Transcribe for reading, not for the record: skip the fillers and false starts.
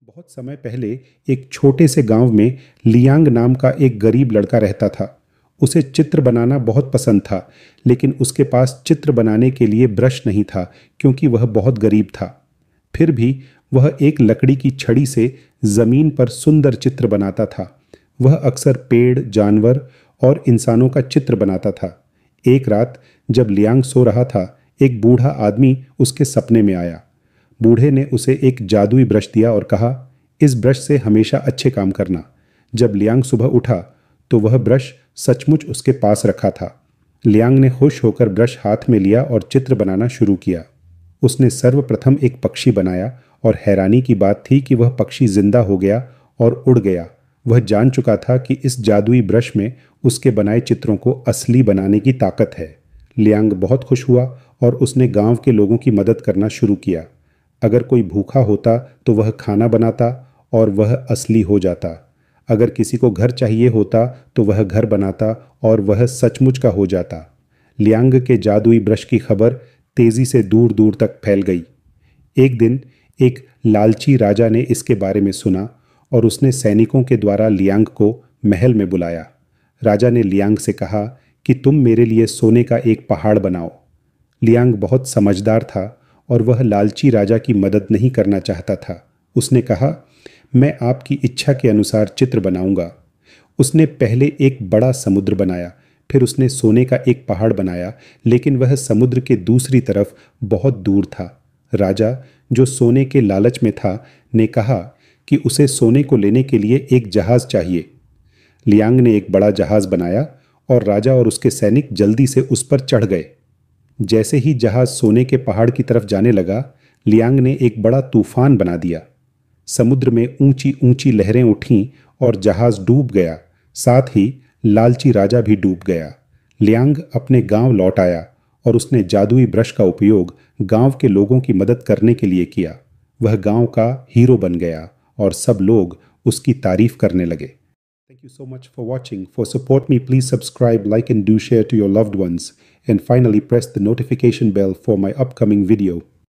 बहुत समय पहले एक छोटे से गांव में लियांग नाम का एक गरीब लड़का रहता था। उसे चित्र बनाना बहुत पसंद था, लेकिन उसके पास चित्र बनाने के लिए ब्रश नहीं था क्योंकि वह बहुत गरीब था। फिर भी वह एक लकड़ी की छड़ी से जमीन पर सुंदर चित्र बनाता था। वह अक्सर पेड़, जानवर और इंसानों का चित्र बनाता था। एक रात जब लियांग सो रहा था, एक बूढ़ा आदमी उसके सपने में आया। बूढ़े ने उसे एक जादुई ब्रश दिया और कहा, इस ब्रश से हमेशा अच्छे काम करना। जब लियांग सुबह उठा तो वह ब्रश सचमुच उसके पास रखा था। लियांग ने खुश होकर ब्रश हाथ में लिया और चित्र बनाना शुरू किया। उसने सर्वप्रथम एक पक्षी बनाया और हैरानी की बात थी कि वह पक्षी जिंदा हो गया और उड़ गया। वह जान चुका था कि इस जादुई ब्रश में उसके बनाए चित्रों को असली बनाने की ताकत है। लियांग बहुत खुश हुआ और उसने गांव के लोगों की मदद करना शुरू किया। अगर कोई भूखा होता तो वह खाना बनाता और वह असली हो जाता। अगर किसी को घर चाहिए होता तो वह घर बनाता और वह सचमुच का हो जाता। लियांग के जादुई ब्रश की खबर तेजी से दूर दूर तक फैल गई। एक दिन एक लालची राजा ने इसके बारे में सुना और उसने सैनिकों के द्वारा लियांग को महल में बुलाया। राजा ने लियांग से कहा कि तुम मेरे लिए सोने का एक पहाड़ बनाओ। लियांग बहुत समझदार था और वह लालची राजा की मदद नहीं करना चाहता था। उसने कहा, मैं आपकी इच्छा के अनुसार चित्र बनाऊंगा। उसने पहले एक बड़ा समुद्र बनाया, फिर उसने सोने का एक पहाड़ बनाया, लेकिन वह समुद्र के दूसरी तरफ बहुत दूर था। राजा, जो सोने के लालच में था, ने कहा कि उसे सोने को लेने के लिए एक जहाज चाहिए। लियांग ने एक बड़ा जहाज बनाया और राजा और उसके सैनिक जल्दी से उस पर चढ़ गए। जैसे ही जहाज सोने के पहाड़ की तरफ जाने लगा, लियांग ने एक बड़ा तूफान बना दिया। समुद्र में ऊंची ऊंची लहरें उठीं और जहाज डूब गया। साथ ही लालची राजा भी डूब गया। लियांग अपने गांव लौट आया और उसने जादुई ब्रश का उपयोग गांव के लोगों की मदद करने के लिए किया। वह गांव का हीरो बन गया और सब लोग उसकी तारीफ करने लगे। Thank you so much for watching. For support me, please subscribe, like and do share to your loved ones. And finally, press the notification bell for my upcoming video.